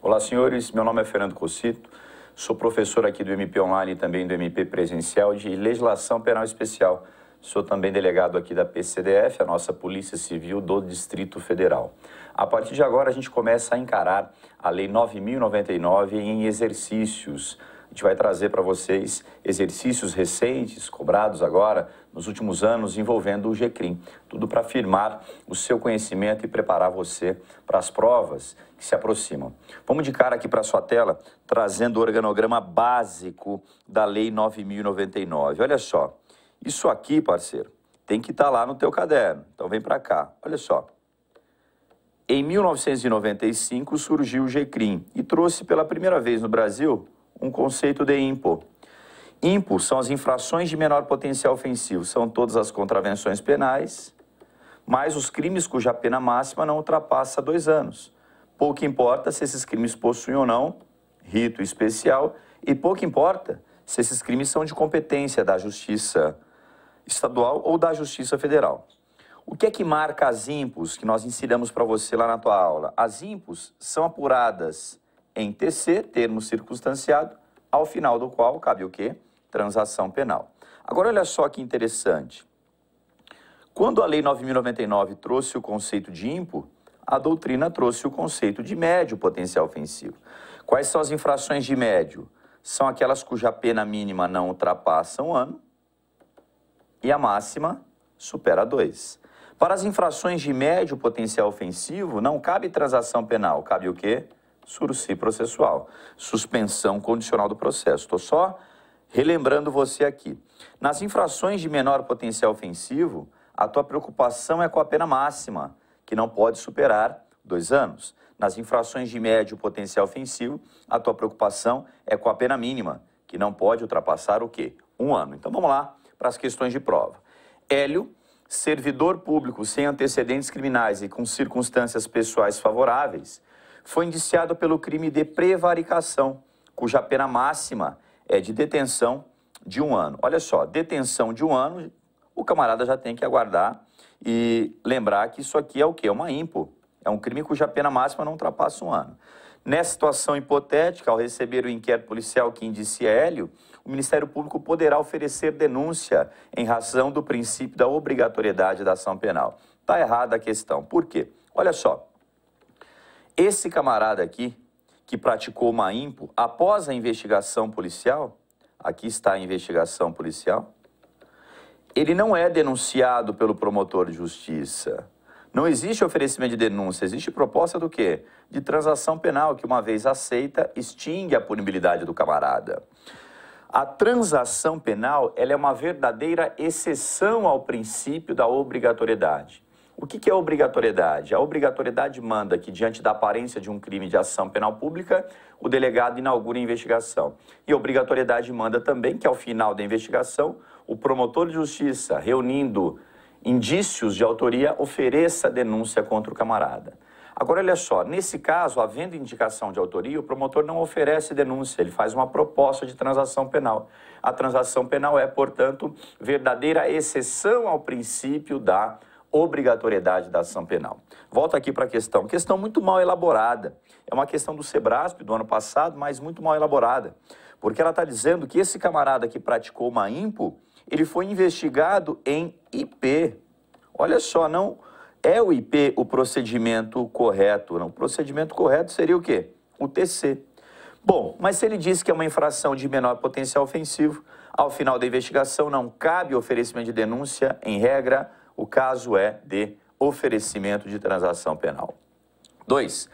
Olá, senhores. Meu nome é Fernando Cocito. Sou professor aqui do MP Online e também do MP Presencial de Legislação Penal Especial. Sou também delegado aqui da PCDF, a nossa Polícia Civil do Distrito Federal. A partir de agora, a gente começa a encarar a Lei 9.099 em exercícios. A gente vai trazer para vocês exercícios recentes, cobrados agora, nos últimos anos, envolvendo o GCRIM. Tudo para afirmar o seu conhecimento e preparar você para as provas que se aproximam. Vamos de cara aqui para a sua tela, trazendo o organograma básico da Lei 9.099. Olha só, isso aqui, parceiro, tem que estar lá no teu caderno. Então vem para cá, olha só. Em 1995 surgiu o GCRIM e trouxe pela primeira vez no Brasil um conceito de IMPO. IMPO são as infrações de menor potencial ofensivo, são todas as contravenções penais, mas os crimes cuja pena máxima não ultrapassa 2 anos. Pouco importa se esses crimes possuem ou não rito especial e pouco importa se esses crimes são de competência da Justiça Estadual ou da Justiça Federal. O que é que marca as IMPOs que nós ensinamos para você lá na tua aula? As IMPOs são apuradas em TC, termo circunstanciado, ao final do qual cabe o quê? Transação penal. Agora, olha só que interessante. Quando a Lei 9.099 trouxe o conceito de IMPO, a doutrina trouxe o conceito de médio potencial ofensivo. Quais são as infrações de médio? São aquelas cuja pena mínima não ultrapassa 1 ano e a máxima supera 2. Para as infrações de médio potencial ofensivo, não cabe transação penal, cabe o quê? Sursi processual, suspensão condicional do processo. Estou só relembrando você aqui. Nas infrações de menor potencial ofensivo, a tua preocupação é com a pena máxima, que não pode superar 2 anos. Nas infrações de médio potencial ofensivo, a tua preocupação é com a pena mínima, que não pode ultrapassar o quê? 1 ano. Então vamos lá para as questões de prova. Hélio, servidor público sem antecedentes criminais e com circunstâncias pessoais favoráveis, foi indiciado pelo crime de prevaricação, cuja pena máxima é de detenção de 1 ano. Olha só, detenção de 1 ano, o camarada já tem que aguardar e lembrar que isso aqui é o quê? É uma IMPO, é um crime cuja pena máxima não ultrapassa 1 ano. Nessa situação hipotética, ao receber o inquérito policial que indicia Hélio, o Ministério Público poderá oferecer denúncia em razão do princípio da obrigatoriedade da ação penal. Está errada a questão. Por quê? Olha só. Esse camarada aqui, que praticou uma IMPO, após a investigação policial, aqui está a investigação policial, ele não é denunciado pelo promotor de justiça. Não existe oferecimento de denúncia, existe proposta do quê? De transação penal, que uma vez aceita, extingue a punibilidade do camarada. A transação penal, ela é uma verdadeira exceção ao princípio da obrigatoriedade. O que é obrigatoriedade? A obrigatoriedade manda que, diante da aparência de um crime de ação penal pública, o delegado inaugure a investigação. E a obrigatoriedade manda também que, ao final da investigação, o promotor de justiça, reunindo indícios de autoria, ofereça denúncia contra o camarada. Agora, olha só, nesse caso, havendo indicação de autoria, o promotor não oferece denúncia, ele faz uma proposta de transação penal. A transação penal é, portanto, verdadeira exceção ao princípio da obrigatoriedade da ação penal. Volta aqui para a questão muito mal elaborada. É uma questão do SEBRASP do ano passado, mas muito mal elaborada. Porque ela está dizendo que esse camarada que praticou uma IMPO, ele foi investigado em IP. Olha só, não é o IP o procedimento correto. Não. O procedimento correto seria o quê? O TC. Bom, mas se ele diz que é uma infração de menor potencial ofensivo, ao final da investigação não cabe oferecimento de denúncia, em regra, o caso é de oferecimento de transação penal. 2.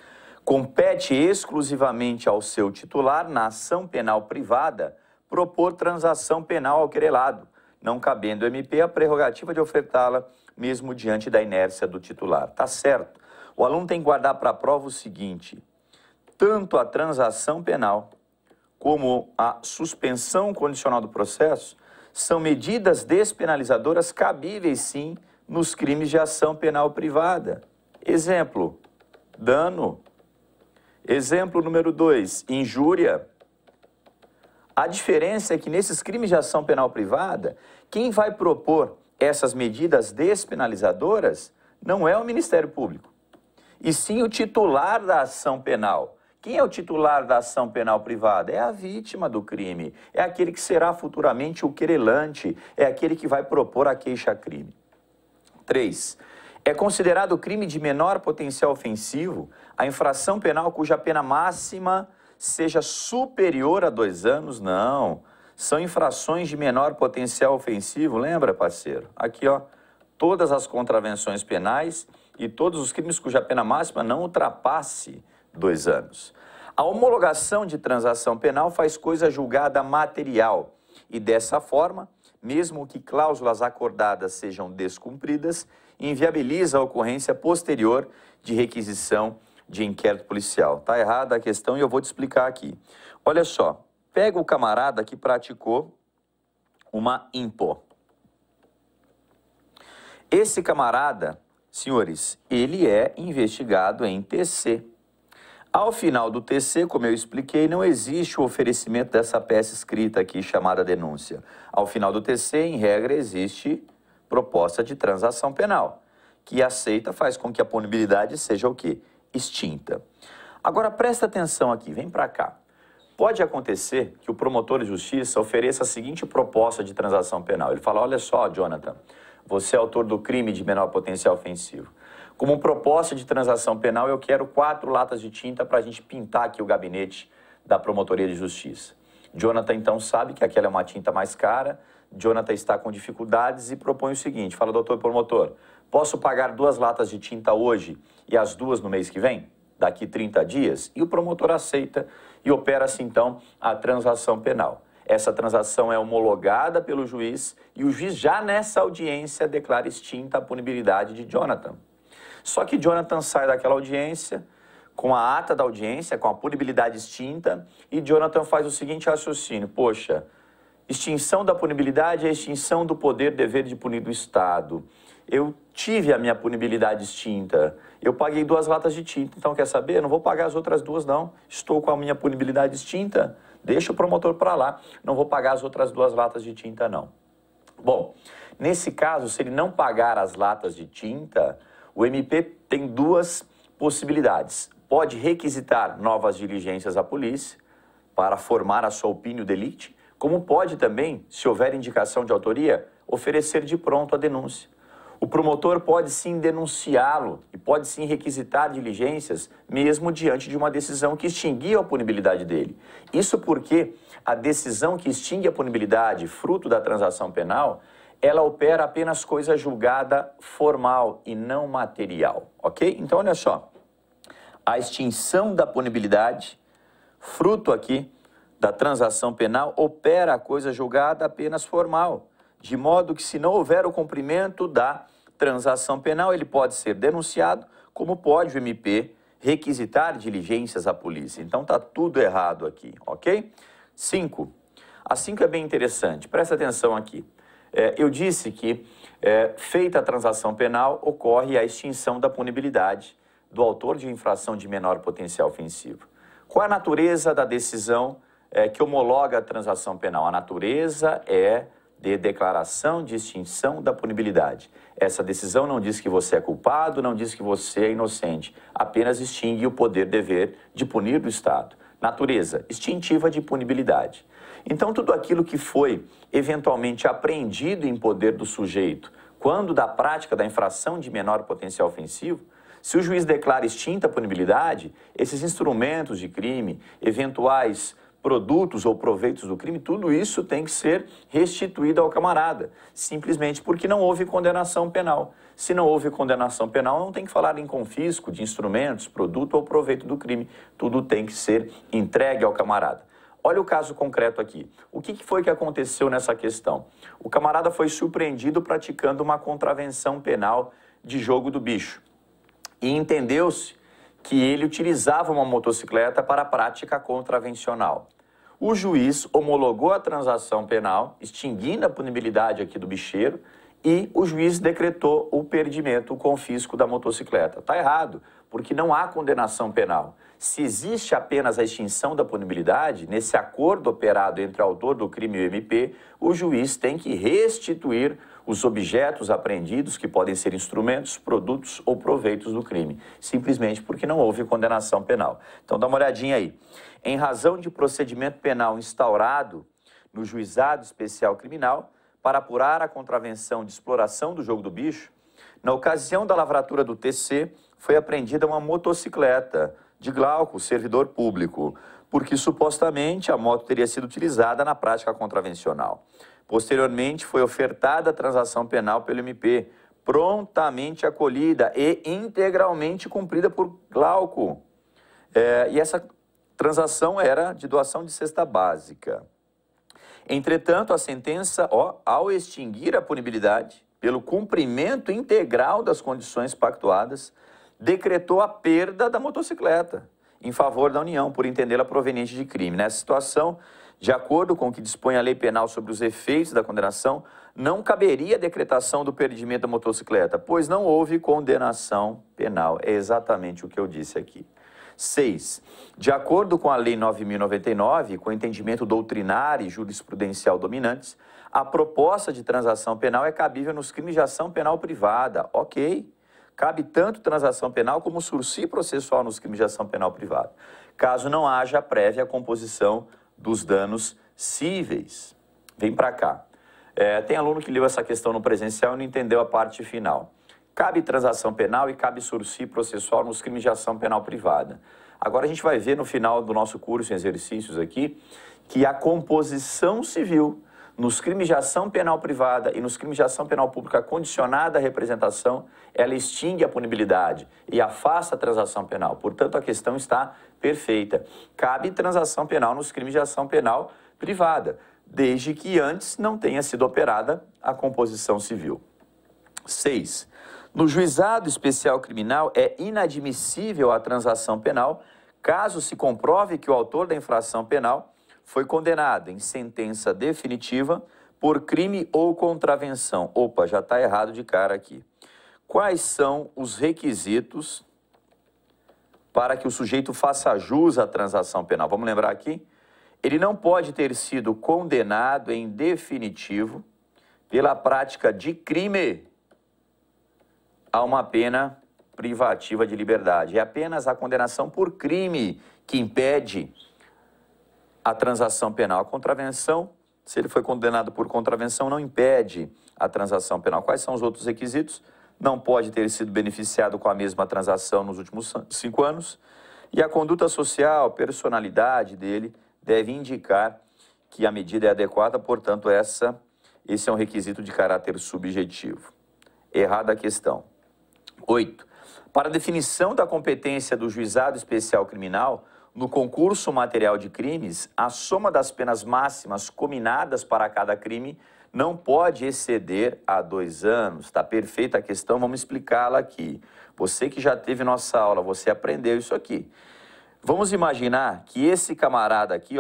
Compete exclusivamente ao seu titular, na ação penal privada, propor transação penal ao querelado, não cabendo ao MP a prerrogativa de ofertá-la, mesmo diante da inércia do titular. Tá certo. O aluno tem que guardar para a prova o seguinte: tanto a transação penal como a suspensão condicional do processo são medidas despenalizadoras cabíveis, sim, nos crimes de ação penal privada. Exemplo, dano. Exemplo número 2, injúria. A diferença é que nesses crimes de ação penal privada, quem vai propor essas medidas despenalizadoras não é o Ministério Público, e sim o titular da ação penal, Quem é o titular da ação penal privada? É a vítima do crime, é aquele que será futuramente o querelante, é aquele que vai propor a queixa-crime. 3. É considerado crime de menor potencial ofensivo a infração penal cuja pena máxima seja superior a 2 anos? Não. São infrações de menor potencial ofensivo, lembra, parceiro? Aqui, ó, todas as contravenções penais e todos os crimes cuja pena máxima não ultrapasse 2 anos. A homologação de transação penal faz coisa julgada material e, dessa forma, mesmo que cláusulas acordadas sejam descumpridas, inviabiliza a ocorrência posterior de requisição de inquérito policial. Está errada a questão e eu vou te explicar aqui. Olha só, pega o camarada que praticou uma impo. Esse camarada, senhores, ele é investigado em TC. Ao final do TC, como eu expliquei, não existe o oferecimento dessa peça escrita aqui chamada denúncia. Ao final do TC, em regra, existe proposta de transação penal, que aceita, faz com que a punibilidade seja o quê? Extinta. Agora, presta atenção aqui, vem para cá. Pode acontecer que o promotor de justiça ofereça a seguinte proposta de transação penal. Ele fala, olha só, Jonathan, você é autor do crime de menor potencial ofensivo. Como proposta de transação penal, eu quero 4 latas de tinta para a gente pintar aqui o gabinete da Promotoria de Justiça. Jonathan, então, sabe que aquela é uma tinta mais cara, Jonathan está com dificuldades e propõe o seguinte, fala, doutor promotor, posso pagar 2 latas de tinta hoje e as 2 no mês que vem? Daqui 30 dias? E o promotor aceita e opera-se, então, a transação penal. Essa transação é homologada pelo juiz e o juiz já nessa audiência declara extinta a punibilidade de Jonathan. Só que Jonathan sai daquela audiência com a ata da audiência, com a punibilidade extinta, e Jonathan faz o seguinte raciocínio, poxa, extinção da punibilidade é extinção do poder dever de punir do Estado. Eu tive a minha punibilidade extinta, eu paguei 2 latas de tinta, então quer saber? Eu não vou pagar as outras 2 não, estou com a minha punibilidade extinta, deixa o promotor para lá, não vou pagar as outras 2 latas de tinta não. Bom, nesse caso, se ele não pagar as latas de tinta, o MP tem 2 possibilidades. Pode requisitar novas diligências à polícia para formar a sua opinião delicti, como pode também, se houver indicação de autoria, oferecer de pronto a denúncia. O promotor pode sim denunciá-lo e pode sim requisitar diligências, mesmo diante de uma decisão que extinguiu a punibilidade dele. Isso porque a decisão que extingue a punibilidade, fruto da transação penal, ela opera apenas coisa julgada formal e não material, ok? Então, olha só, a extinção da punibilidade, fruto aqui da transação penal, opera a coisa julgada apenas formal, de modo que se não houver o cumprimento da transação penal, ele pode ser denunciado, como pode o MP requisitar diligências à polícia. Então, tá tudo errado aqui, ok? 5. A 5 é bem interessante, presta atenção aqui. Eu disse que, feita a transação penal, ocorre a extinção da punibilidade do autor de infração de menor potencial ofensivo. Qual é a natureza da decisão que homologa a transação penal? A natureza é de declaração de extinção da punibilidade. Essa decisão não diz que você é culpado, não diz que você é inocente, apenas extingue o poder-dever de punir do Estado. Natureza extintiva de punibilidade. Então, tudo aquilo que foi eventualmente apreendido em poder do sujeito, quando da prática da infração de menor potencial ofensivo, se o juiz declara extinta a punibilidade, esses instrumentos de crime, eventuais produtos ou proveitos do crime, tudo isso tem que ser restituído ao camarada, simplesmente porque não houve condenação penal. Se não houve condenação penal, não tem que falar em confisco de instrumentos, produto ou proveito do crime, tudo tem que ser entregue ao camarada. Olha o caso concreto aqui. O que foi que aconteceu nessa questão? O camarada foi surpreendido praticando uma contravenção penal de jogo do bicho. E entendeu-se que ele utilizava uma motocicleta para a prática contravencional. O juiz homologou a transação penal, extinguindo a punibilidade aqui do bicheiro, e o juiz decretou o perdimento, o confisco da motocicleta. Está errado, porque não há condenação penal. Se existe apenas a extinção da punibilidade, nesse acordo operado entre o autor do crime e o MP, o juiz tem que restituir os objetos apreendidos, que podem ser instrumentos, produtos ou proveitos do crime, simplesmente porque não houve condenação penal. Então dá uma olhadinha aí. Em razão de procedimento penal instaurado no Juizado Especial Criminal para apurar a contravenção de exploração do jogo do bicho, na ocasião da lavratura do TC, foi apreendida uma motocicleta de Glauco, servidor público, porque supostamente a moto teria sido utilizada na prática contravencional. Posteriormente, foi ofertada a transação penal pelo MP, prontamente acolhida e integralmente cumprida por Glauco. E essa transação era de doação de cesta básica. Entretanto, a sentença, ao extinguir a punibilidade pelo cumprimento integral das condições pactuadas, decretou a perda da motocicleta em favor da União, por entendê-la proveniente de crime. Nessa situação, de acordo com o que dispõe a lei penal sobre os efeitos da condenação, não caberia a decretação do perdimento da motocicleta, pois não houve condenação penal. É exatamente o que eu disse aqui. 6. De acordo com a Lei 9.099, com o entendimento doutrinário e jurisprudencial dominantes, a proposta de transação penal é cabível nos crimes de ação penal privada. Ok. Cabe tanto transação penal como sursi processual nos crimes de ação penal privada, caso não haja prévia composição dos danos cíveis. Vem para cá. Tem aluno que leu essa questão no presencial e não entendeu a parte final. Cabe transação penal e cabe sursi processual nos crimes de ação penal privada. Agora a gente vai ver no final do nosso curso em exercícios aqui que a composição civil nos crimes de ação penal privada e nos crimes de ação penal pública condicionada à representação, ela extingue a punibilidade e afasta a transação penal. Portanto, a questão está perfeita. Cabe transação penal nos crimes de ação penal privada, desde que antes não tenha sido operada a composição civil. 6. No Juizado Especial Criminal é inadmissível a transação penal caso se comprove que o autor da infração penal foi condenado em sentença definitiva por crime ou contravenção. Opa, já está errado de cara aqui. Quais são os requisitos para que o sujeito faça jus à transação penal? Vamos lembrar aqui? Ele não pode ter sido condenado em definitivo pela prática de crime a uma pena privativa de liberdade. É apenas a condenação por crime que impede a transação penal. A contravenção, se ele foi condenado por contravenção, não impede a transação penal. Quais são os outros requisitos? Não pode ter sido beneficiado com a mesma transação nos últimos 5 anos. E a conduta social, personalidade dele, deve indicar que a medida é adequada, portanto, esse é um requisito de caráter subjetivo. Errada a questão. 8. Para a definição da competência do Juizado Especial Criminal, no concurso material de crimes, a soma das penas máximas cominadas para cada crime não pode exceder a 2 anos. Está perfeita a questão, vamos explicá-la aqui. Você que já teve nossa aula, você aprendeu isso aqui. Vamos imaginar que esse camarada aqui,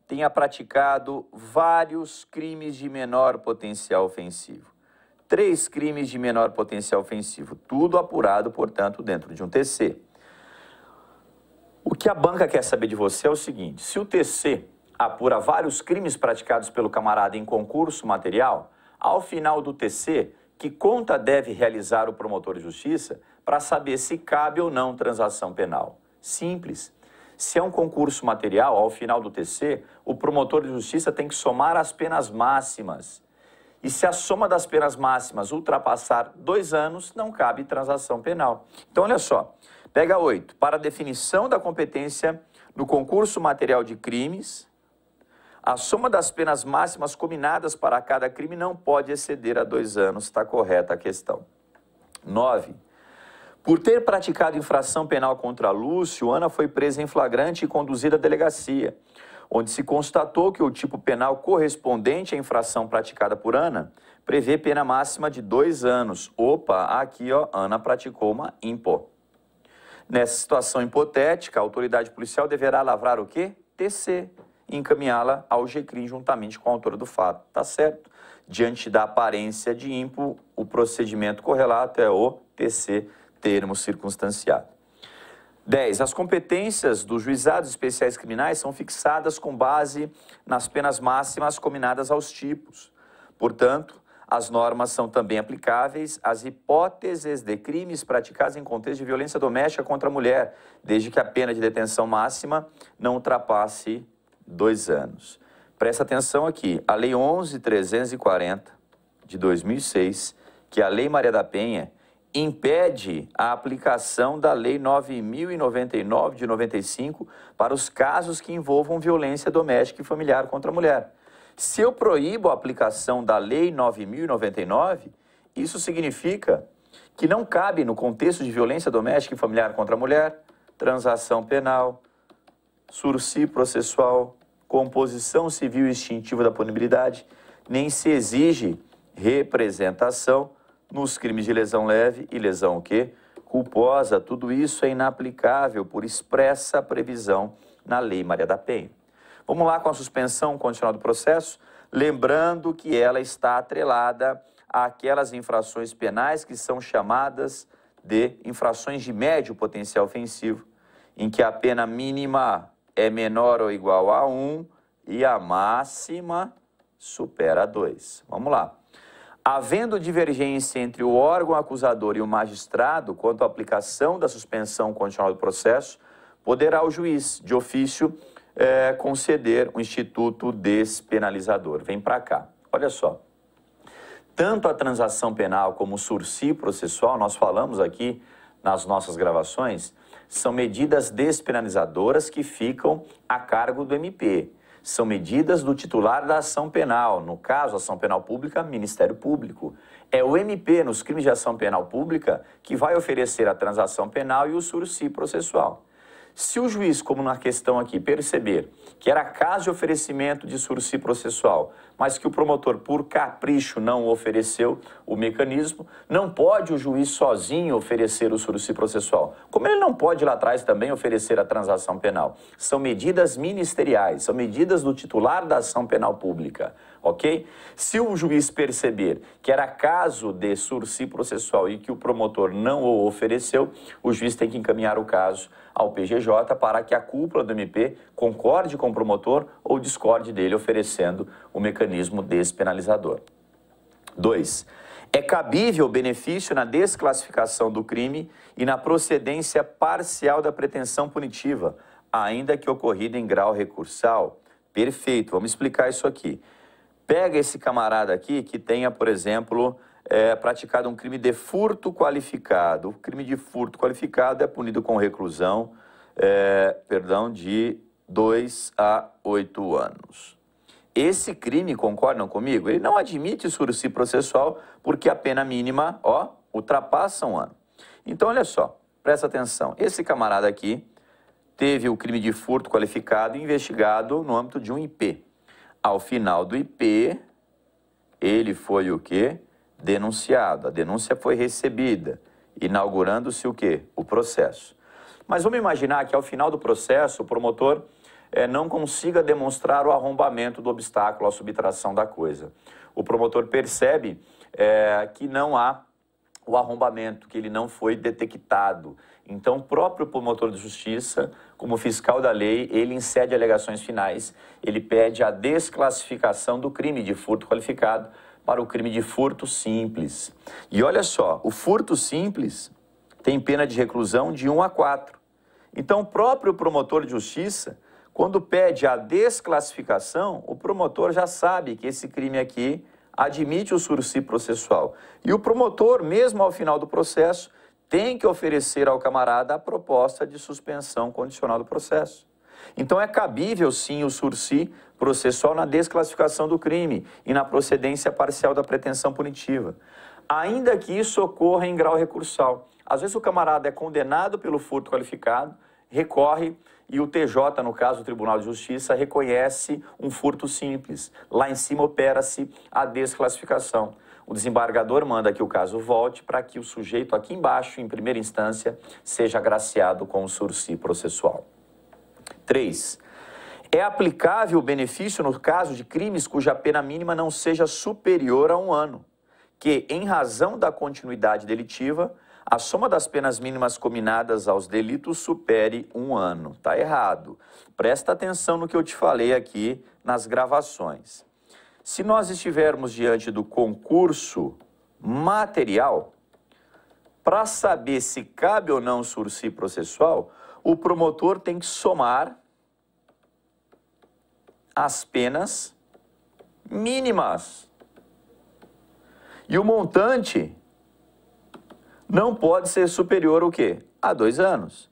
tenha praticado vários crimes de menor potencial ofensivo. 3 crimes de menor potencial ofensivo, tudo apurado, portanto, dentro de um TC. O que a banca quer saber de você é o seguinte: se o TC apura vários crimes praticados pelo camarada em concurso material, ao final do TC, que conta deve realizar o promotor de justiça para saber se cabe ou não transação penal? Simples. Se é um concurso material, ao final do TC, o promotor de justiça tem que somar as penas máximas. E se a soma das penas máximas ultrapassar 2 anos, não cabe transação penal. Então, olha só. Pega 8. Para a definição da competência no concurso material de crimes, a soma das penas máximas combinadas para cada crime não pode exceder a 2 anos. Está correta a questão. 9. Por ter praticado infração penal contra Lúcio, Ana foi presa em flagrante e conduzida à delegacia, onde se constatou que o tipo penal correspondente à infração praticada por Ana prevê pena máxima de 2 anos. Opa, aqui, Ana praticou uma impo. Nessa situação hipotética, a autoridade policial deverá lavrar o quê? TC, e encaminhá-la ao GCRIM juntamente com a autora do fato. Tá certo? Diante da aparência de impo, o procedimento correlato é o TC, termo circunstanciado. 10. As competências dos juizados especiais criminais são fixadas com base nas penas máximas combinadas aos tipos. Portanto, as normas são também aplicáveis às hipóteses de crimes praticados em contexto de violência doméstica contra a mulher, desde que a pena de detenção máxima não ultrapasse 2 anos. Presta atenção aqui, a Lei 11.340, de 2006, que é a Lei Maria da Penha, impede a aplicação da Lei 9.099, de 95, para os casos que envolvam violência doméstica e familiar contra a mulher. Se eu proíbo a aplicação da Lei 9.099, isso significa que não cabe no contexto de violência doméstica e familiar contra a mulher, transação penal, sursi processual, composição civil extintiva da punibilidade, nem se exige representação nos crimes de lesão leve e lesão o quê? Culposa. Tudo isso é inaplicável por expressa previsão na Lei Maria da Penha. Vamos lá com a suspensão condicional do processo, lembrando que ela está atrelada àquelas infrações penais que são chamadas de infrações de médio potencial ofensivo, em que a pena mínima é menor ou igual a 1 e a máxima supera 2. Vamos lá. Havendo divergência entre o órgão acusador e o magistrado quanto à aplicação da suspensão condicional do processo, poderá o juiz, de ofício, conceder um instituto despenalizador. Vem para cá. Olha só. Tanto a transação penal como o sursi processual, nós falamos aqui nas nossas gravações, são medidas despenalizadoras que ficam a cargo do MP. São medidas do titular da ação penal, no caso, ação penal pública, Ministério Público. É o MP, nos crimes de ação penal pública, que vai oferecer a transação penal e o sursi processual. Se o juiz, como na questão aqui, perceber que era caso de oferecimento de sursi processual, mas que o promotor, por capricho, não ofereceu o mecanismo, não pode o juiz sozinho oferecer o sursi processual. Como ele não pode lá atrás também oferecer a transação penal. São medidas ministeriais, são medidas do titular da ação penal pública, ok? Se o juiz perceber que era caso de sursi processual e que o promotor não o ofereceu, o juiz tem que encaminhar o caso ao PGJ para que a cúpula do MP concorde com o promotor ou discorde dele, oferecendo o mecanismo despenalizador. 2. É cabível benefício na desclassificação do crime e na procedência parcial da pretensão punitiva, ainda que ocorrida em grau recursal. Perfeito, vamos explicar isso aqui. Pega esse camarada aqui que tenha, por exemplo, praticado um crime de furto qualificado. O crime de furto qualificado é punido com reclusão, de 2 a 8 anos. Esse crime, concordam comigo? Ele não admite sursi processual porque a pena mínima, ultrapassa 1 ano. Então, olha só, presta atenção. Esse camarada aqui teve o crime de furto qualificado investigado no âmbito de um IP. Ao final do IP, ele foi o quê? Denunciado. A denúncia foi recebida, inaugurando-se o quê? O processo. Mas vamos imaginar que ao final do processo o promotor não consiga demonstrar o arrombamento do obstáculo à subtração da coisa. O promotor percebe que não há o arrombamento, que ele não foi detectado. Então, o próprio promotor de justiça, como fiscal da lei, ele incede alegações finais, ele pede a desclassificação do crime de furto qualificado para o crime de furto simples. E olha só, o furto simples tem pena de reclusão de 1 a 4. Então, o próprio promotor de justiça, quando pede a desclassificação, o promotor já sabe que esse crime aqui admite o sursi processual. E o promotor, mesmo ao final do processo, tem que oferecer ao camarada a proposta de suspensão condicional do processo. Então, é cabível, sim, o sursi processual na desclassificação do crime e na procedência parcial da pretensão punitiva, ainda que isso ocorra em grau recursal. Às vezes, o camarada é condenado pelo furto qualificado, recorre e o TJ, no caso o Tribunal de Justiça, reconhece um furto simples. Lá em cima opera-se a desclassificação. O desembargador manda que o caso volte para que o sujeito aqui embaixo, em primeira instância, seja agraciado com o sursi processual. 3. É aplicável o benefício no caso de crimes cuja pena mínima não seja superior a 1 ano, que, em razão da continuidade delitiva, a soma das penas mínimas cominadas aos delitos supere 1 ano. Está errado. Presta atenção no que eu te falei aqui nas gravações. Se nós estivermos diante do concurso material, para saber se cabe ou não sursi processual, o promotor tem que somar as penas mínimas. E o montante não pode ser superior ao quê? A 2 anos.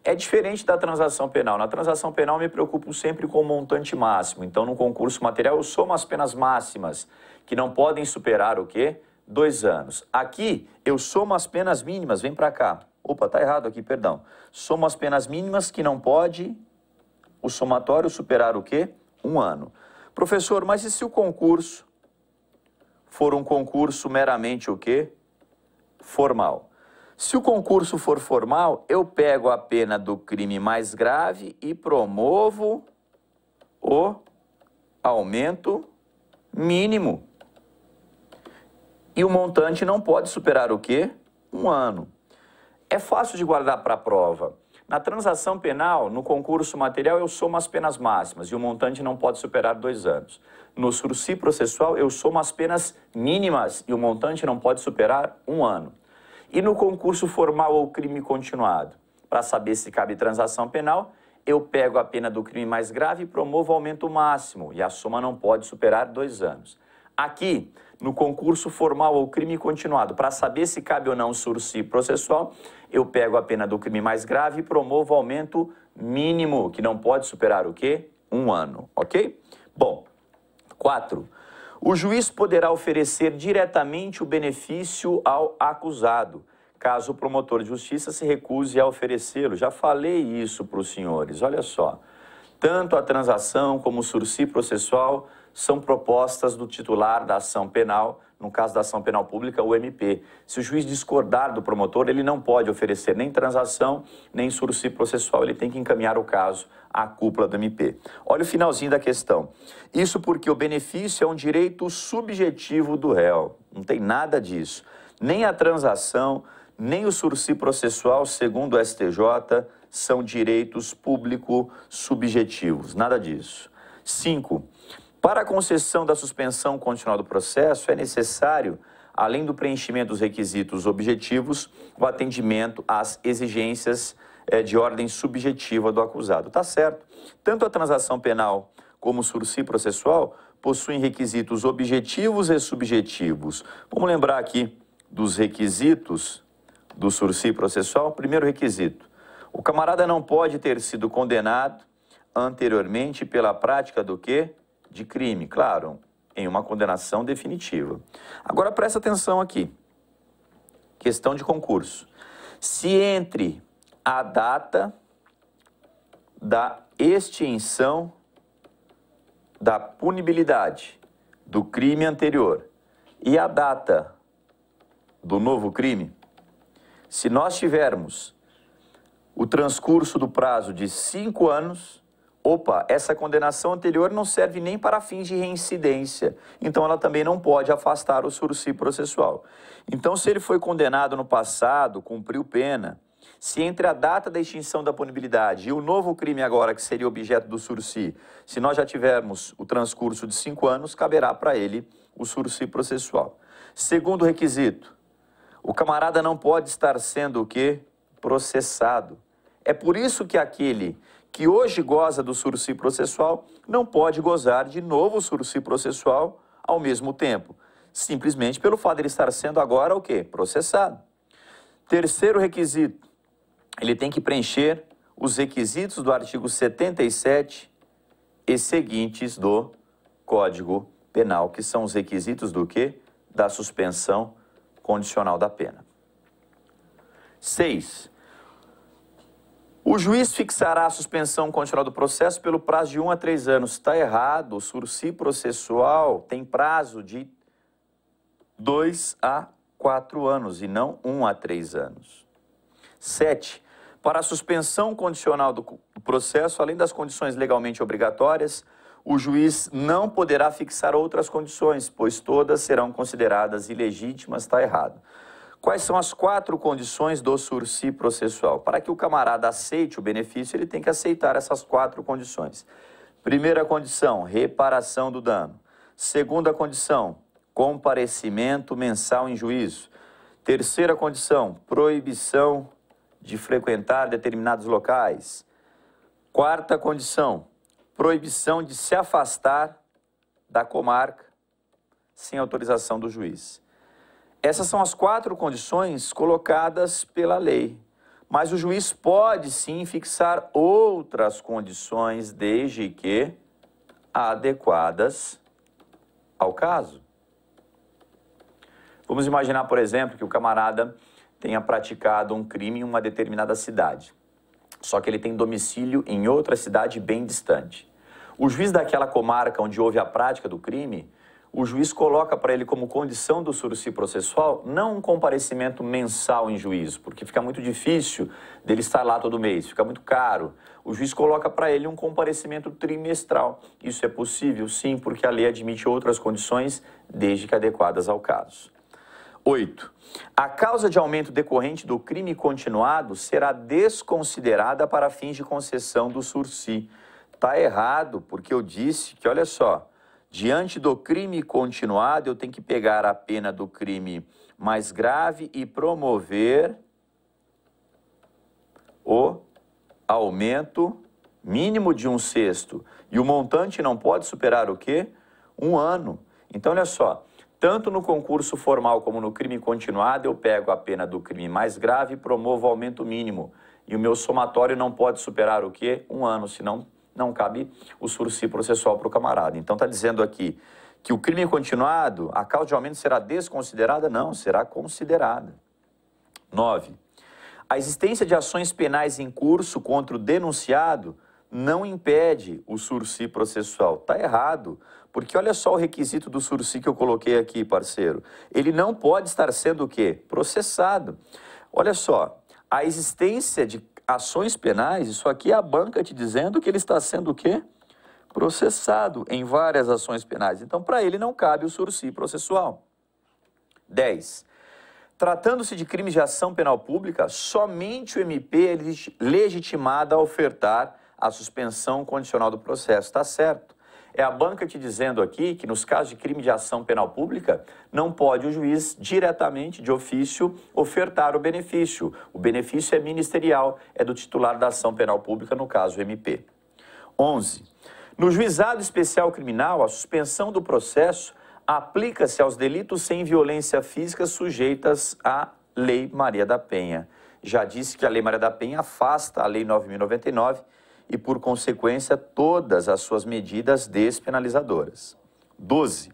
É diferente da transação penal. Na transação penal, eu me preocupo sempre com o montante máximo. Então, no concurso material, eu somo as penas máximas, que não podem superar o quê? 2 anos. Aqui, eu somo as penas mínimas. Vem para cá. Opa, tá errado aqui, perdão. Somo as penas mínimas que não pode o somatório superar o quê? 1 ano. Professor, mas e se o concurso for um concurso meramente o quê? Formal. Se o concurso for formal, eu pego a pena do crime mais grave e promovo o aumento mínimo. E o montante não pode superar o quê? 1 ano. É fácil de guardar para a prova. Na transação penal, no concurso material, eu somo as penas máximas e o montante não pode superar 2 anos. No sursi processual, eu somo as penas mínimas e o montante não pode superar 1 ano. E no concurso formal ou crime continuado, para saber se cabe transação penal, eu pego a pena do crime mais grave e promovo o aumento máximo, e a soma não pode superar 2 anos. Aqui, no concurso formal ou crime continuado, para saber se cabe ou não sursi processual, eu pego a pena do crime mais grave e promovo o aumento mínimo, que não pode superar o quê? 1 ano, ok? Bom, 4. O juiz poderá oferecer diretamente o benefício ao acusado, caso o promotor de justiça se recuse a oferecê-lo. Já falei isso para os senhores, olha só. Tanto a transação como o sursi processual são propostas do titular da ação penal, no caso da ação penal pública, o MP. Se o juiz discordar do promotor, ele não pode oferecer nem transação, nem sursi processual, ele tem que encaminhar o caso à cúpula do MP. Olha o finalzinho da questão. Isso porque o benefício é um direito subjetivo do réu. Não tem nada disso. Nem a transação, nem o sursi processual, segundo o STJ, são direitos público-subjetivos. Nada disso. 5. Para a concessão da suspensão condicional do processo, é necessário, além do preenchimento dos requisitos objetivos, o atendimento às exigências de ordem subjetiva do acusado. Tá certo. Tanto a transação penal como o sursi processual possuem requisitos objetivos e subjetivos. Vamos lembrar aqui dos requisitos do sursi processual. Primeiro requisito: o camarada não pode ter sido condenado anteriormente pela prática do quê? De crime, claro, em uma condenação definitiva. Agora presta atenção aqui. Questão de concurso. Se entre a data da extinção da punibilidade do crime anterior e a data do novo crime, se nós tivermos o transcurso do prazo de 5 anos, opa, essa condenação anterior não serve nem para fins de reincidência, então ela também não pode afastar o sursi processual. Então, se ele foi condenado no passado, cumpriu pena, se entre a data da extinção da punibilidade e o novo crime agora, que seria objeto do sursi, se nós já tivermos o transcurso de 5 anos, caberá para ele o sursi processual. Segundo requisito, o camarada não pode estar sendo o quê? Processado. É por isso que aquele que hoje goza do sursi processual não pode gozar de novo sursi processual ao mesmo tempo, simplesmente pelo fato de ele estar sendo agora o quê? Processado. Terceiro requisito, ele tem que preencher os requisitos do artigo 77 e seguintes do Código Penal, que são os requisitos do quê? Da suspensão condicional da pena. 6. O juiz fixará a suspensão condicional do processo pelo prazo de 1 a 3 anos. Está errado, o sursi processual tem prazo de 2 a 4 anos e não 1 a 3 anos. 7. Para a suspensão condicional do processo, além das condições legalmente obrigatórias, o juiz não poderá fixar outras condições, pois todas serão consideradas ilegítimas. Está errado. Quais são as 4 condições do sursi processual? Para que o camarada aceite o benefício, ele tem que aceitar essas 4 condições. Primeira condição, reparação do dano. Segunda condição, comparecimento mensal em juízo. Terceira condição, proibição de frequentar determinados locais. Quarta condição, proibição de se afastar da comarca sem autorização do juiz. Essas são as 4 condições colocadas pela lei, mas o juiz pode sim fixar outras condições desde que adequadas ao caso. Vamos imaginar, por exemplo, que o camarada tenha praticado um crime em uma determinada cidade, só que ele tem domicílio em outra cidade bem distante. O juiz daquela comarca onde houve a prática do crime, o juiz coloca para ele como condição do sursi processual não um comparecimento mensal em juízo, porque fica muito difícil dele estar lá todo mês, fica muito caro. O juiz coloca para ele um comparecimento trimestral. Isso é possível, sim, porque a lei admite outras condições, desde que adequadas ao caso. 8. A causa de aumento decorrente do crime continuado será desconsiderada para fins de concessão do sursi. Está errado, porque eu disse que, olha só, diante do crime continuado, eu tenho que pegar a pena do crime mais grave e promover o aumento mínimo de 1/6. E o montante não pode superar o quê? 1 ano. Então, olha só, tanto no concurso formal como no crime continuado, eu pego a pena do crime mais grave e promovo o aumento mínimo. E o meu somatório não pode superar o quê? 1 ano, senão não cabe o sursi processual para o camarada. Então, está dizendo aqui que o crime continuado, a causa de aumento será desconsiderada? Não, será considerada. 9. A existência de ações penais em curso contra o denunciado não impede o sursi processual. Está errado, porque olha só o requisito do sursi que eu coloquei aqui, parceiro. Ele não pode estar sendo o quê? Processado. Olha só, a existência de ações penais, isso aqui é a banca te dizendo que ele está sendo o quê? Processado em várias ações penais. Então, para ele não cabe o sursi processual. 10. Tratando-se de crimes de ação penal pública, somente o MP é legitimado a ofertar a suspensão condicional do processo. Está certo. É a banca te dizendo aqui que nos casos de crime de ação penal pública, não pode o juiz diretamente, de ofício, ofertar o benefício. O benefício é ministerial, é do titular da ação penal pública, no caso o MP. 11. No juizado especial criminal, a suspensão do processo aplica-se aos delitos sem violência física sujeitas à Lei Maria da Penha. Já disse que a Lei Maria da Penha afasta a Lei 9.099 e, por consequência, todas as suas medidas despenalizadoras. 12.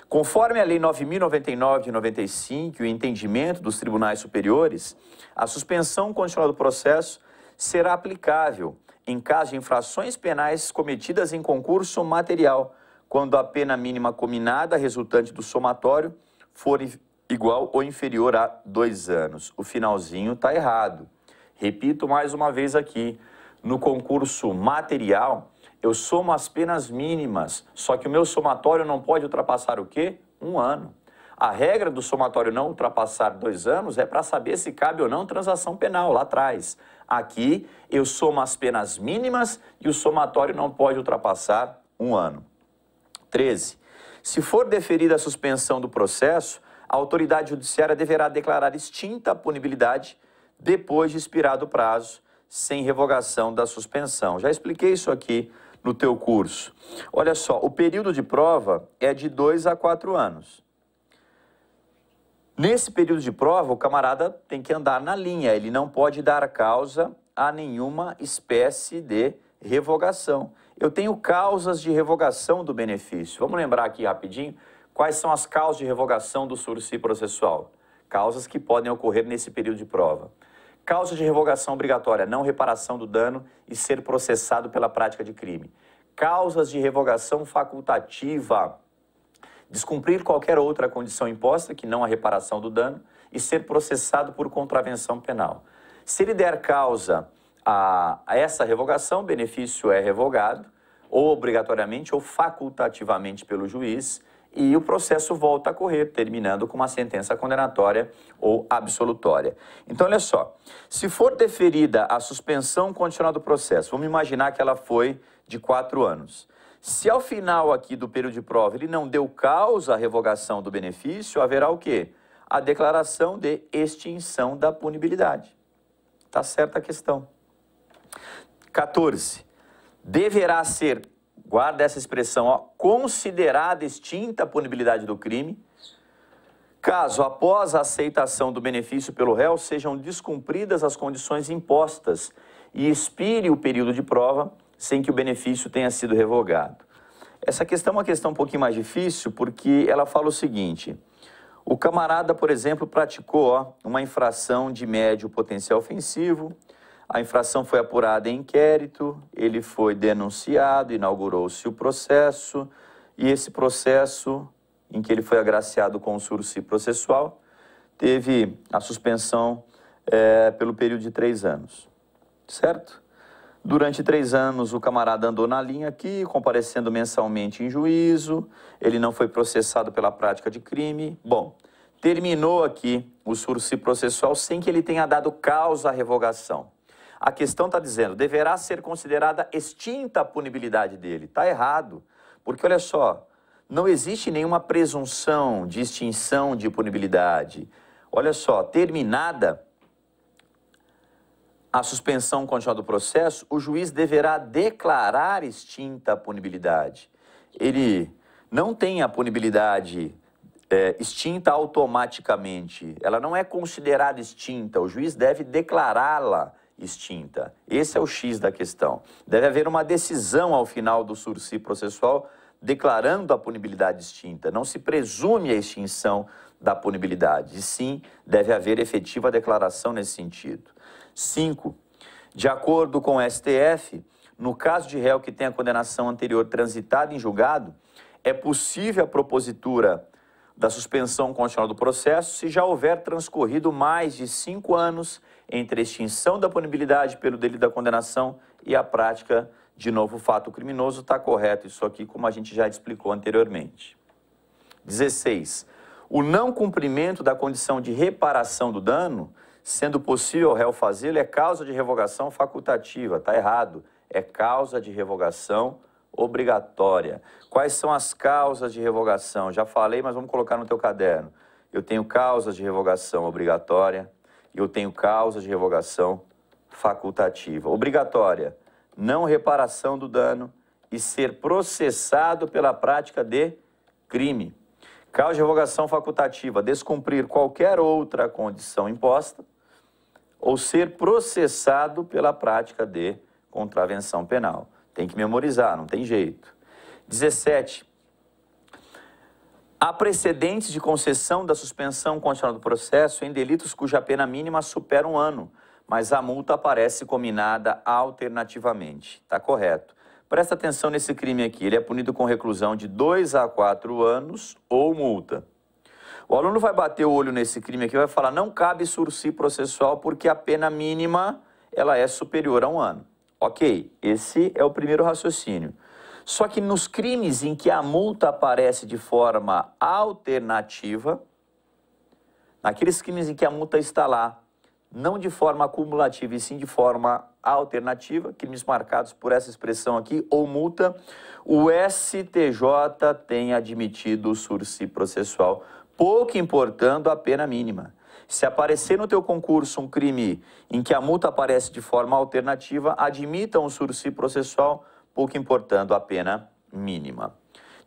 Conforme a Lei 9.099 de 95 e o entendimento dos tribunais superiores, a suspensão condicional do processo será aplicável em caso de infrações penais cometidas em concurso material, quando a pena mínima combinada resultante do somatório for igual ou inferior a 2 anos. O finalzinho está errado. Repito mais uma vez aqui. No concurso material, eu somo as penas mínimas, só que o meu somatório não pode ultrapassar o quê? 1 ano. A regra do somatório não ultrapassar 2 anos é para saber se cabe ou não transação penal lá atrás. Aqui, eu somo as penas mínimas e o somatório não pode ultrapassar 1 ano. 13. Se for deferida a suspensão do processo, a autoridade judiciária deverá declarar extinta a punibilidade depois de expirado o prazo, sem revogação da suspensão. Já expliquei isso aqui no teu curso. Olha só, o período de prova é de 2 a 4 anos. Nesse período de prova, o camarada tem que andar na linha, ele não pode dar causa a nenhuma espécie de revogação. Eu tenho causas de revogação do benefício. Vamos lembrar aqui rapidinho quais são as causas de revogação do sursi processual. Causas que podem ocorrer nesse período de prova. Causa de revogação obrigatória, não reparação do dano e ser processado pela prática de crime. Causas de revogação facultativa, descumprir qualquer outra condição imposta, que não a reparação do dano, e ser processado por contravenção penal. Se ele der causa a essa revogação, o benefício é revogado, ou obrigatoriamente ou facultativamente pelo juiz, e o processo volta a correr, terminando com uma sentença condenatória ou absolutória. Então, olha só, se for deferida a suspensão condicional do processo, vamos imaginar que ela foi de 4 anos. Se ao final aqui do período de prova ele não deu causa à revogação do benefício, haverá o quê? A declaração de extinção da punibilidade. Tá certa a questão. 14. Deverá ser, guarda essa expressão, ó, considerada extinta a punibilidade do crime, caso após a aceitação do benefício pelo réu sejam descumpridas as condições impostas e expire o período de prova sem que o benefício tenha sido revogado. Essa questão é uma questão um pouquinho mais difícil porque ela fala o seguinte: o camarada, por exemplo, praticou uma infração de médio potencial ofensivo, a infração foi apurada em inquérito, ele foi denunciado, inaugurou-se o processo, e esse processo, em que ele foi agraciado com o sursi processual, teve a suspensão pelo período de 3 anos, certo? Durante 3 anos, o camarada andou na linha aqui, comparecendo mensalmente em juízo, ele não foi processado pela prática de crime. Bom, terminou aqui o sursi processual sem que ele tenha dado causa à revogação. A questão está dizendo, deverá ser considerada extinta a punibilidade dele. Está errado, porque olha só, não existe nenhuma presunção de extinção de punibilidade. Olha só, terminada a suspensão continuada do processo, o juiz deverá declarar extinta a punibilidade. Ele não tem a punibilidade extinta automaticamente. Ela não é considerada extinta. O juiz deve declará-la extinta. Esse é o X da questão. Deve haver uma decisão ao final do sursi processual declarando a punibilidade extinta. Não se presume a extinção da punibilidade. E sim, deve haver efetiva declaração nesse sentido. 5. De acordo com o STF, no caso de réu que tenha condenação anterior transitada em julgado, é possível a propositura da suspensão condicional do processo se já houver transcorrido mais de 5 anos entre a extinção da punibilidade pelo delito da condenação e a prática de novo fato criminoso. Está correto isso aqui, como a gente já explicou anteriormente. 16. O não cumprimento da condição de reparação do dano, sendo possível ao réu fazê-lo, é causa de revogação facultativa. Está errado. É causa de revogação obrigatória. Quais são as causas de revogação? Já falei, mas vamos colocar no teu caderno. Eu tenho causas de revogação obrigatória e eu tenho causas de revogação facultativa. Obrigatória, não reparação do dano e ser processado pela prática de crime. Causa de revogação facultativa, descumprir qualquer outra condição imposta ou ser processado pela prática de contravenção penal. Tem que memorizar, não tem jeito. 17. Há precedentes de concessão da suspensão continuada do processo em delitos cuja pena mínima supera 1 ano, mas a multa aparece cominada alternativamente. Está correto. Presta atenção nesse crime aqui. Ele é punido com reclusão de 2 a 4 anos ou multa. O aluno vai bater o olho nesse crime aqui e vai falar, não cabe sursi processual porque a pena mínima ela é superior a 1 ano. Ok, esse é o primeiro raciocínio. Só que nos crimes em que a multa aparece de forma alternativa, naqueles crimes em que a multa está lá, não de forma acumulativa e sim de forma alternativa, crimes marcados por essa expressão aqui, ou multa, o STJ tem admitido o sursi processual, pouco importando a pena mínima. Se aparecer no teu concurso um crime em que a multa aparece de forma alternativa, admitam o sursi processual, pouco importando a pena mínima.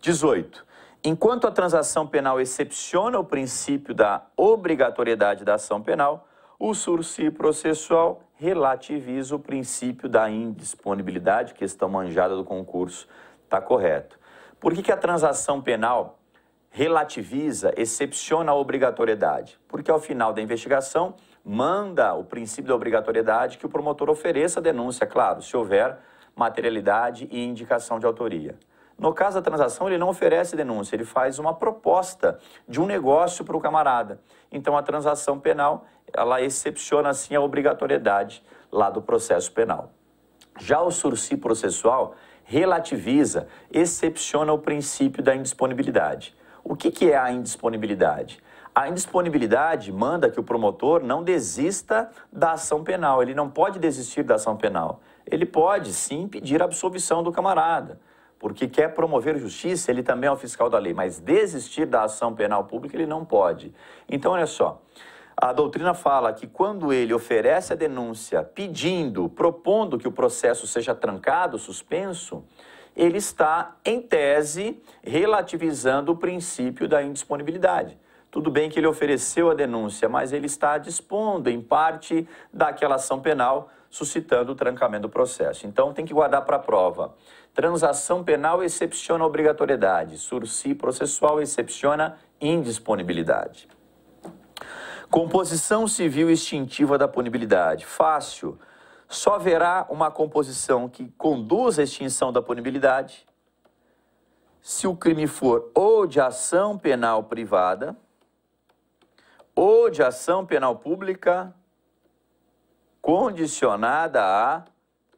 18. Enquanto a transação penal excepciona o princípio da obrigatoriedade da ação penal, o sursi processual relativiza o princípio da indisponibilidade, questão manjada do concurso. Está correto. Por que a transação penal relativiza, excepciona a obrigatoriedade? Porque ao final da investigação, manda o princípio da obrigatoriedade que o promotor ofereça a denúncia, claro, se houver materialidade e indicação de autoria. No caso da transação, ele não oferece denúncia, ele faz uma proposta de um negócio para o camarada. Então, a transação penal, ela excepciona, assim, a obrigatoriedade lá do processo penal. Já o sursi processual relativiza, excepciona o princípio da indisponibilidade. O que é a indisponibilidade? A indisponibilidade manda que o promotor não desista da ação penal, ele não pode desistir da ação penal. Ele pode, sim, pedir a absolvição do camarada. porque quer promover justiça, ele também é o fiscal da lei, mas desistir da ação penal pública ele não pode. Então, olha só, a doutrina fala que quando ele oferece a denúncia pedindo, propondo que o processo seja trancado, suspenso, ele está, em tese, relativizando o princípio da indisponibilidade. Tudo bem que ele ofereceu a denúncia, mas ele está dispondo, em parte, daquela ação penal, suscitando o trancamento do processo. Então, tem que guardar para a prova. Transação penal excepciona obrigatoriedade. Sursi processual excepciona indisponibilidade. Composição civil extintiva da punibilidade. Fácil. Só haverá uma composição que conduza à extinção da punibilidade se o crime for ou de ação penal privada ou de ação penal pública condicionada à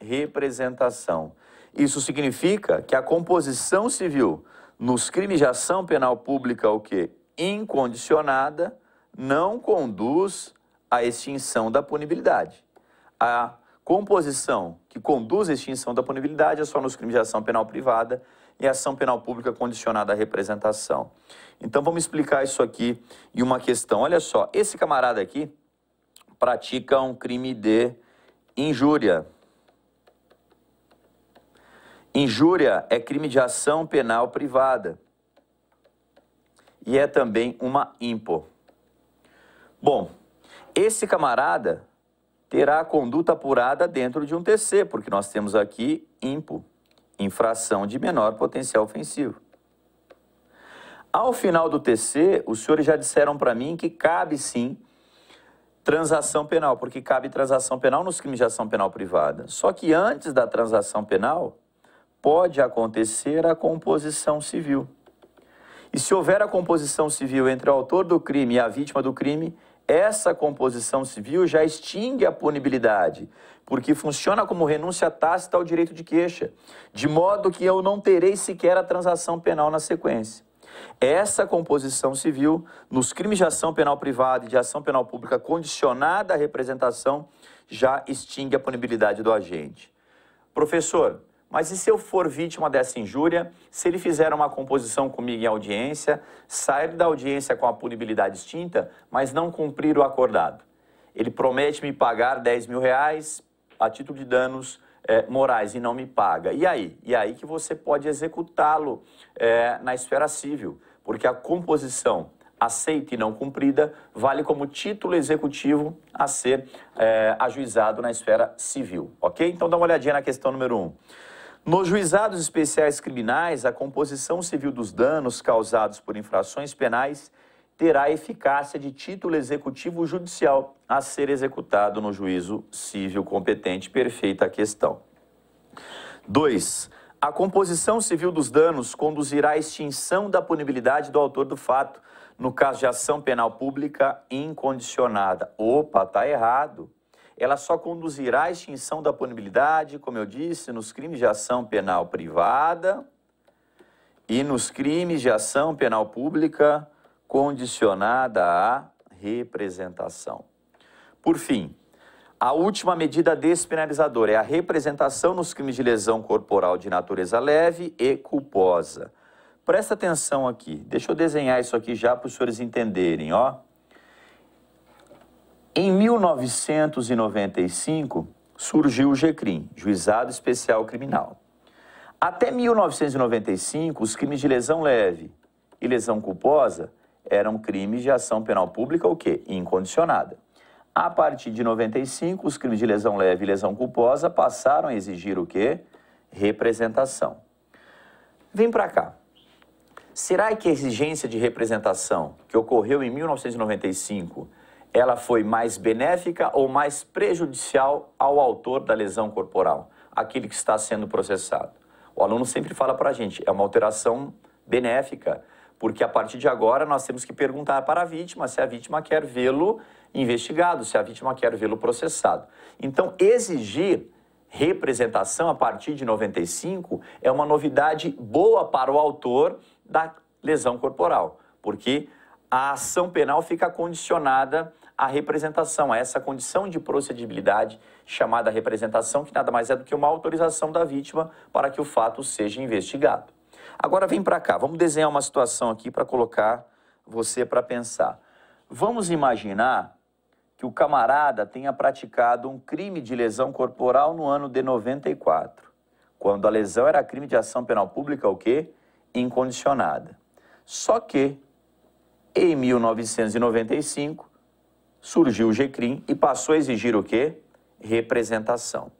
representação. Isso significa que a composição civil nos crimes de ação penal pública, o quê? Incondicionada, não conduz à extinção da punibilidade. A composição que conduz à extinção da punibilidade é só nos crimes de ação penal privada e ação penal pública condicionada à representação. Então vamos explicar isso aqui em uma questão. Olha só, esse camarada aqui pratica um crime de injúria. Injúria é crime de ação penal privada e é também uma impo. Bom, esse camarada terá a conduta apurada dentro de um TC, porque nós temos aqui impo, infração de menor potencial ofensivo. Ao final do TC, os senhores já disseram para mim que cabe sim transação penal, porque cabe transação penal nos crimes de ação penal privada. Só que antes da transação penal, pode acontecer a composição civil. E se houver a composição civil entre o autor do crime e a vítima do crime, essa composição civil já extingue a punibilidade, porque funciona como renúncia tácita ao direito de queixa, de modo que eu não terei sequer a transação penal na sequência. Essa composição civil, nos crimes de ação penal privada e de ação penal pública condicionada à representação, já extingue a punibilidade do agente. Professor, mas e se eu for vítima dessa injúria, se ele fizer uma composição comigo em audiência, sair da audiência com a punibilidade extinta, mas não cumprir o acordado? Ele promete me pagar R$10.000 a título de danos morais e não me paga. E aí? E aí que você pode executá-lo na esfera civil, porque a composição aceita e não cumprida vale como título executivo a ser ajuizado na esfera civil, ok? Então dá uma olhadinha na questão número 1. Nos juizados especiais criminais, a composição civil dos danos causados por infrações penais terá eficácia de título executivo judicial a ser executado no juízo civil competente. Perfeita a questão. 2. A composição civil dos danos conduzirá à extinção da punibilidade do autor do fato, no caso de ação penal pública incondicionada. Opa, tá errado. Ela só conduzirá à extinção da punibilidade, como eu disse, nos crimes de ação penal privada e nos crimes de ação penal pública condicionada à representação. Por fim, a última medida despenalizadora é a representação nos crimes de lesão corporal de natureza leve e culposa. Presta atenção aqui, deixa eu desenhar isso aqui já para os senhores entenderem, ó. Em 1995, surgiu o GCRIM, Juizado Especial Criminal. Até 1995, os crimes de lesão leve e lesão culposa eram crimes de ação penal pública, o quê? Incondicionada. A partir de 95, os crimes de lesão leve e lesão culposa passaram a exigir o quê? Representação. Vem para cá. Será que a exigência de representação que ocorreu em 1995 ela foi mais benéfica ou mais prejudicial ao autor da lesão corporal, aquele que está sendo processado? O aluno sempre fala para a gente, é uma alteração benéfica, porque a partir de agora nós temos que perguntar para a vítima se a vítima quer vê-lo investigado, se a vítima quer vê-lo processado. Então, exigir representação a partir de 95 é uma novidade boa para o autor da lesão corporal, porque a ação penal fica condicionada a representação, a essa condição de procedibilidade chamada representação, que nada mais é do que uma autorização da vítima para que o fato seja investigado. Agora vem para cá, vamos desenhar uma situação aqui para colocar você para pensar. Vamos imaginar que o camarada tenha praticado um crime de lesão corporal no ano de 94, quando a lesão era crime de ação penal pública, o quê? Incondicionada. Só que, em 1995, surgiu o GCRIM e passou a exigir o quê? Representação.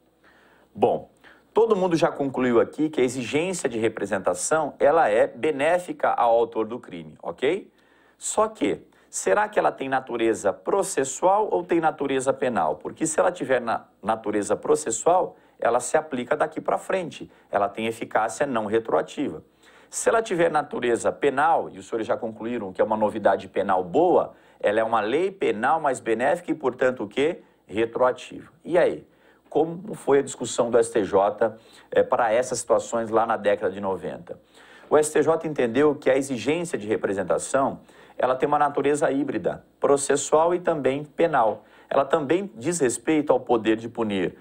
Bom, todo mundo já concluiu aqui que a exigência de representação, ela é benéfica ao autor do crime, ok? Só que, será que ela tem natureza processual ou tem natureza penal? Porque se ela tiver natureza processual, ela se aplica daqui para frente. Ela tem eficácia não retroativa. Se ela tiver natureza penal, e os senhores já concluíram que é uma novidade penal boa, ela é uma lei penal mais benéfica e, portanto, o quê? Retroativa. E aí? Como foi a discussão do STJ para essas situações lá na década de 90? O STJ entendeu que a exigência de representação ela tem uma natureza híbrida, processual e também penal. Ela também diz respeito ao poder de punir,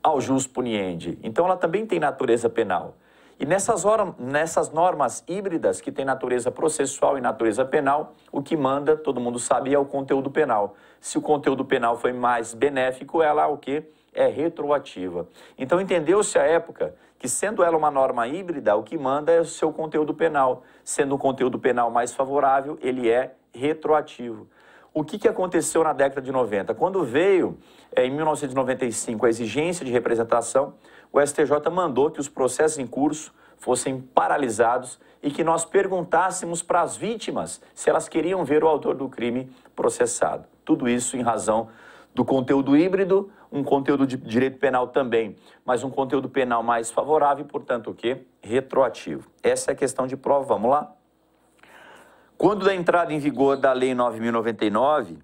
ao jus puniendi. Então, ela também tem natureza penal. E nessas normas híbridas, que tem natureza processual e natureza penal, o que manda, todo mundo sabe, é o conteúdo penal. Se o conteúdo penal foi mais benéfico, ela o quê? É retroativa. Então, entendeu-se à época que, sendo ela uma norma híbrida, o que manda é o seu conteúdo penal. Sendo o conteúdo penal mais favorável, ele é retroativo. O que aconteceu na década de 90? Quando veio, em 1995, a exigência de representação, o STJ mandou que os processos em curso fossem paralisados e que nós perguntássemos para as vítimas se elas queriam ver o autor do crime processado. Tudo isso em razão do conteúdo híbrido, um conteúdo de direito penal também, mas um conteúdo penal mais favorável e, portanto, o quê? Retroativo. Essa é a questão de prova. Vamos lá? Quando da entrada em vigor da Lei 9.099,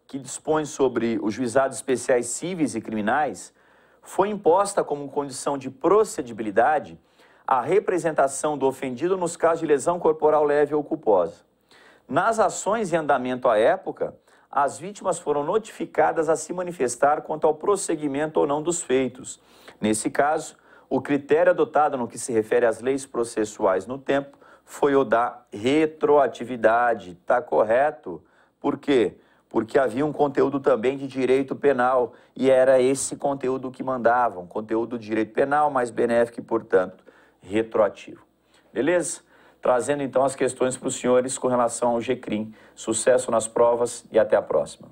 que dispõe sobre os juizados especiais cíveis e criminais, foi imposta como condição de procedibilidade a representação do ofendido nos casos de lesão corporal leve ou culposa. Nas ações em andamento à época, as vítimas foram notificadas a se manifestar quanto ao prosseguimento ou não dos feitos. Nesse caso, o critério adotado no que se refere às leis processuais no tempo foi o da retroatividade. Está correto? Por quê? Porque havia um conteúdo também de direito penal e era esse conteúdo que mandavam, conteúdo de direito penal mais benéfico e, portanto, retroativo. Beleza? Trazendo então as questões para os senhores com relação ao GCRIM. Sucesso nas provas e até a próxima.